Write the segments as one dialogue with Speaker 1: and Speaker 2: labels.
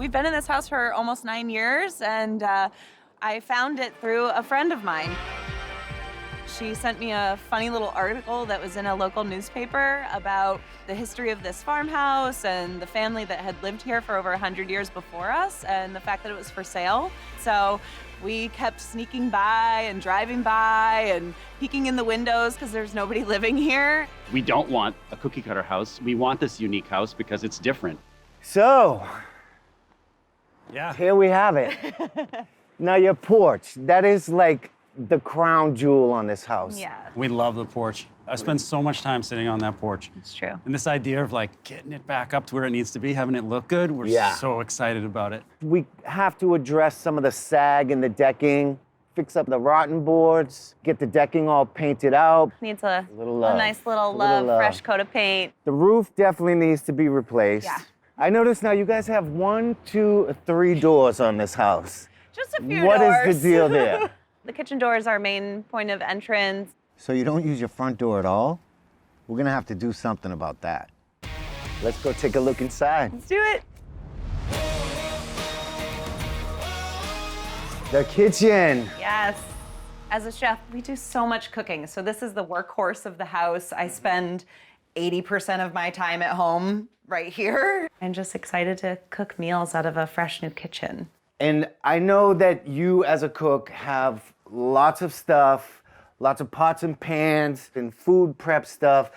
Speaker 1: We've been in this house for almost 9 years, and I found it through a friend of mine. She sent me a funny little article that was in a local newspaper about the history of this farmhouse and the family that had lived here for over 100 years before us, and the fact that it was for sale. So we kept sneaking by and driving by and peeking in the windows because there's nobody living here.
Speaker 2: We don't want a cookie cutter house. We want this unique house because it's different.
Speaker 3: So,
Speaker 4: Yeah.
Speaker 3: here we have it. Now your porch, that is like the crown jewel on this house.
Speaker 1: Yeah,
Speaker 4: We love the porch. I spend so much time sitting on that porch.
Speaker 1: it's true.
Speaker 4: And this idea of like getting it back up to where it needs to be, having it look good, we're
Speaker 3: Yeah.
Speaker 4: so excited about it.
Speaker 3: We have to address some of the sag in the decking, fix up the rotten boards, get the decking all painted out.
Speaker 1: Needs a
Speaker 3: Little love.
Speaker 1: nice little
Speaker 3: A little
Speaker 1: love,
Speaker 3: love.
Speaker 1: fresh coat of paint.
Speaker 3: The roof definitely needs to be replaced.
Speaker 1: Yeah.
Speaker 3: I notice now you guys have 1, 2, 3 doors on this house.
Speaker 1: Just a few
Speaker 3: What
Speaker 1: doors.
Speaker 3: is the deal there?
Speaker 1: The kitchen door is our main point of entrance.
Speaker 3: So you don't use your front door at all? We're gonna have to do something about that. Let's go take a look inside.
Speaker 1: Let's do it.
Speaker 3: The kitchen.
Speaker 1: Yes. As a chef, we do so much cooking. So this is the workhorse of the house. I spend 80% of my time at home right here. I'm just excited to cook meals out of a fresh new kitchen.
Speaker 3: And I know that you as a cook have lots of stuff, lots of pots and pans and food prep stuff.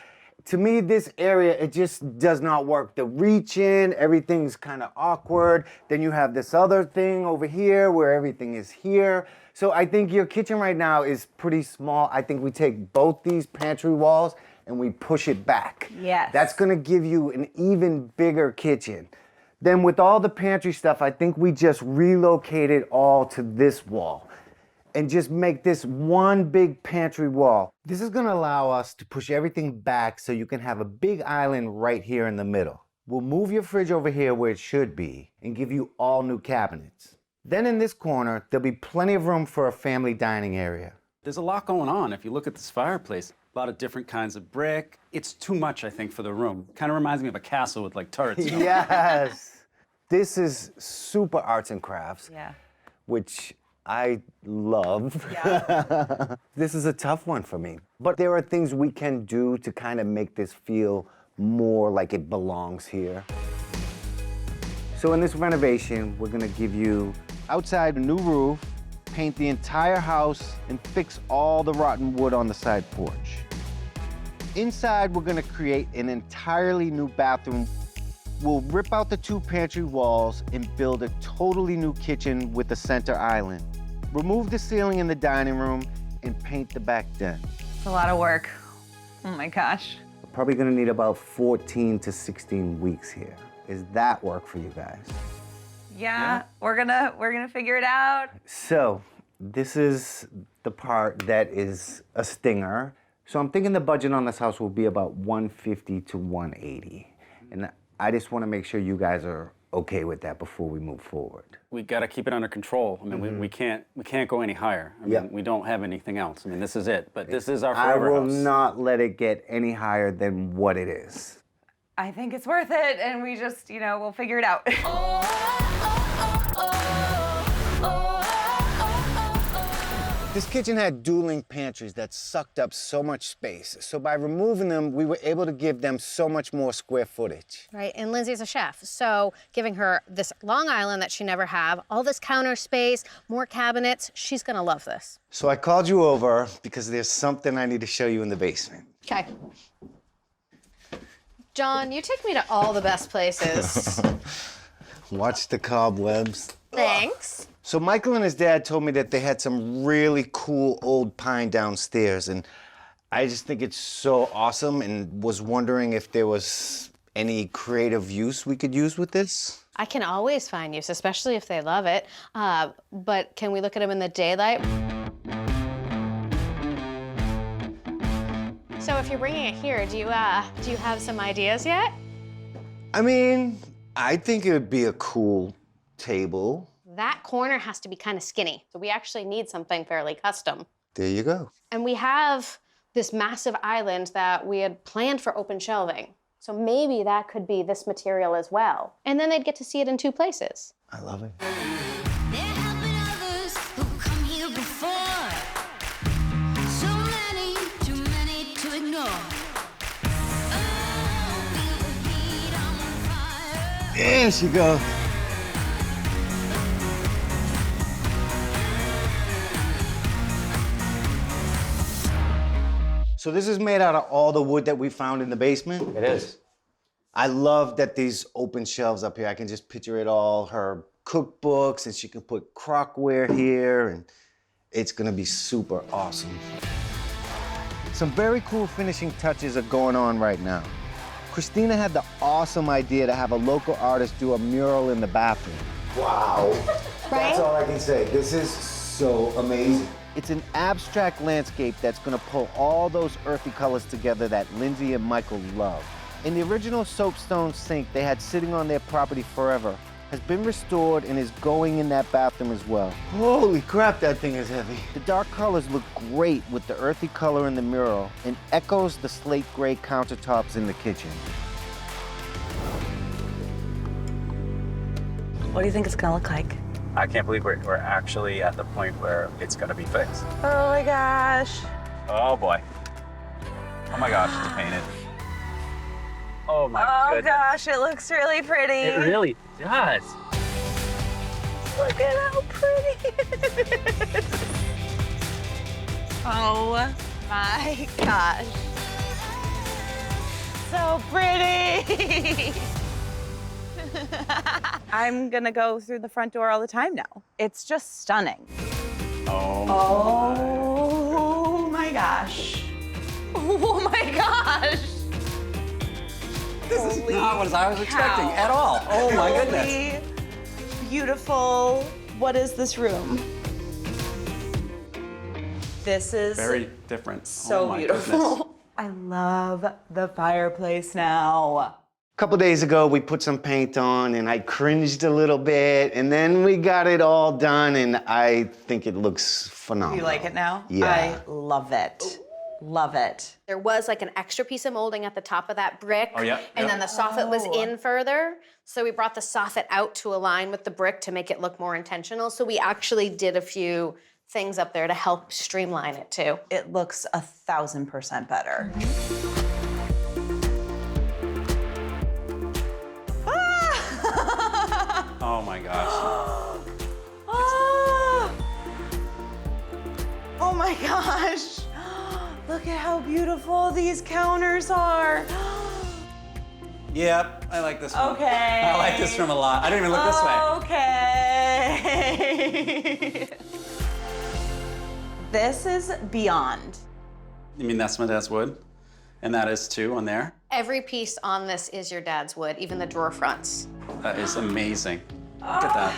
Speaker 3: To me, this area, it just does not work. The reach in, everything's kind of awkward. Then you have this other thing over here where everything is here. So I think your kitchen right now is pretty small. I think we take both these pantry walls and we push it back.
Speaker 1: Yes.
Speaker 3: That's gonna give you an even bigger kitchen. Then with all the pantry stuff, I think we just relocate it all to this wall and just make this one big pantry wall. This is gonna allow us to push everything back so you can have a big island right here in the middle. We'll move your fridge over here where it should be and give you all new cabinets. Then in this corner, there'll be plenty of room for a family dining area.
Speaker 4: There's a lot going on. If you look at this fireplace, a lot of different kinds of brick. It's too much, I think, for the room. Kind of reminds me of a castle with like turrets. You know?
Speaker 3: Yes. This is super arts and crafts,
Speaker 1: Yeah.
Speaker 3: which I love.
Speaker 1: Yeah.
Speaker 3: This is a tough one for me. But there are things we can do to kind of make this feel more like it belongs here. So in this renovation, we're gonna give you outside a new roof, paint the entire house, and fix all the rotten wood on the side porch. Inside, we're gonna create an entirely new bathroom. We'll rip out the 2 pantry walls and build a totally new kitchen with a center island. Remove the ceiling in the dining room and paint the back den.
Speaker 1: It's a lot of work. Oh my gosh.
Speaker 3: We're probably gonna need about 14 to 16 weeks here. Is that work for you guys?
Speaker 1: Yeah, we're gonna figure it out.
Speaker 3: So, this is the part that is a stinger. So I'm thinking the budget on this house will be about 150 to 180. And I just want to make sure you guys are okay with that before we move forward.
Speaker 4: We got to keep it under control. I mean, we can't go any higher. I mean,
Speaker 3: Yeah.
Speaker 4: we don't have anything else. I mean, this is it. But this is our
Speaker 3: I
Speaker 4: forever
Speaker 3: will
Speaker 4: house.
Speaker 3: not let it get any higher than what it is.
Speaker 1: I think it's worth it, and we just, we'll figure it out.
Speaker 3: This kitchen had dueling pantries that sucked up so much space. So by removing them, we were able to give them so much more square footage.
Speaker 5: Right, and Lindsay's a chef, so giving her this long island that she never had, all this counter space, more cabinets, she's gonna love this.
Speaker 3: So I called you over because there's something I need to show you in the basement.
Speaker 5: Okay. John, you take me to all the best places.
Speaker 3: Watch the cobwebs.
Speaker 5: Thanks.
Speaker 3: So Michael and his dad told me that they had some really cool old pine downstairs, and I just think it's so awesome and was wondering if there was any creative use we could use with this.
Speaker 5: I can always find use, especially if they love it. But can we look at them in the daylight? So if you're bringing it here, do you have some ideas yet?
Speaker 3: I mean, I think it would be a cool table.
Speaker 5: That corner has to be kind of skinny, so we actually need something fairly custom.
Speaker 3: There you go.
Speaker 5: And we have this massive island that we had planned for open shelving. So maybe that could be this material as well. And then they'd get to see it in 2 places.
Speaker 3: I love it.
Speaker 6: There have been others who come here before. So many, too many to ignore. Oh, feel the heat on fire.
Speaker 3: There she goes. So this is made out of all the wood that we found in the basement?
Speaker 4: It is.
Speaker 3: I love that these open shelves up here. I can just picture it all, her cookbooks, and she can put crockware here, and it's gonna be super awesome. Some very cool finishing touches are going on right now. Kristina had the awesome idea to have a local artist do a mural in the bathroom. Wow. That's all I can say. This is so amazing. It's an abstract landscape that's gonna pull all those earthy colors together that Lindsay and Michael love. And the original soapstone sink they had sitting on their property forever has been restored and is going in that bathroom as well. Holy crap, that thing is heavy. The dark colors look great with the earthy color in the mural and echoes the slate gray countertops in the kitchen.
Speaker 1: What do you think it's gonna look like?
Speaker 4: I can't believe we're actually at the point where it's gonna be fixed.
Speaker 1: Oh my gosh.
Speaker 4: Oh boy. Oh my gosh, it's painted. Oh my
Speaker 1: Oh
Speaker 4: goodness.
Speaker 1: gosh, it looks really pretty.
Speaker 4: It really does.
Speaker 1: Look at how pretty it is. Oh my gosh. So pretty. I'm gonna go through the front door all the time now. It's just stunning. Oh my gosh. Oh my gosh.
Speaker 4: This is not what I was expecting at all. Oh my goodness.
Speaker 1: Holy, beautiful. What is this room? This is
Speaker 4: Very different.
Speaker 1: so
Speaker 4: Oh my
Speaker 1: beautiful.
Speaker 4: goodness.
Speaker 1: I love the fireplace now.
Speaker 3: A couple days ago, we put some paint on and I cringed a little bit, and then we got it all done, and I think it looks phenomenal.
Speaker 1: You like it now?
Speaker 3: Yeah.
Speaker 1: I love it. Love it.
Speaker 5: There was like an extra piece of molding at the top of that brick.
Speaker 4: Oh, yeah,
Speaker 5: And
Speaker 4: yeah.
Speaker 5: then the soffit was in further. So we brought the soffit out to align with the brick to make it look more intentional. So we actually did a few things up there to help streamline it too.
Speaker 1: It looks 1,000% better.
Speaker 4: Oh my gosh.
Speaker 1: Oh my gosh. Look at how beautiful these counters are.
Speaker 4: Yep, I like this one.
Speaker 1: Okay.
Speaker 4: I like this room a lot. I didn't even look this way.
Speaker 1: Okay. This is beyond.
Speaker 4: You mean that's my dad's wood? And that is too on there?
Speaker 5: Every piece on this is your dad's wood, even the drawer fronts.
Speaker 4: That is amazing. Look at that.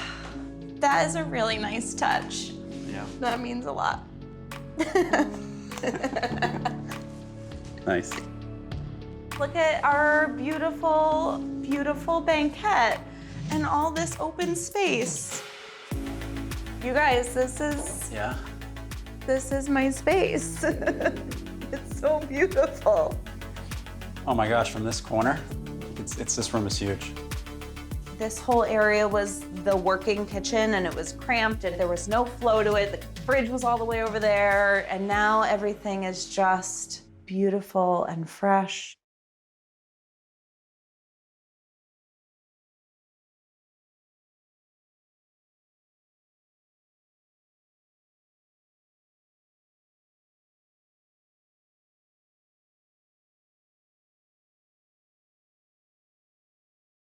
Speaker 1: That is a really nice touch.
Speaker 4: Yeah.
Speaker 1: That means a lot.
Speaker 4: Nice.
Speaker 1: Look at our beautiful, beautiful banquette and all this open space. You guys, this is my space. It's so beautiful.
Speaker 4: Oh my gosh, from this corner, this room is huge.
Speaker 1: This whole area was the working kitchen and it was cramped and there was no flow to it. The fridge was all the way over there and now everything is just beautiful and fresh.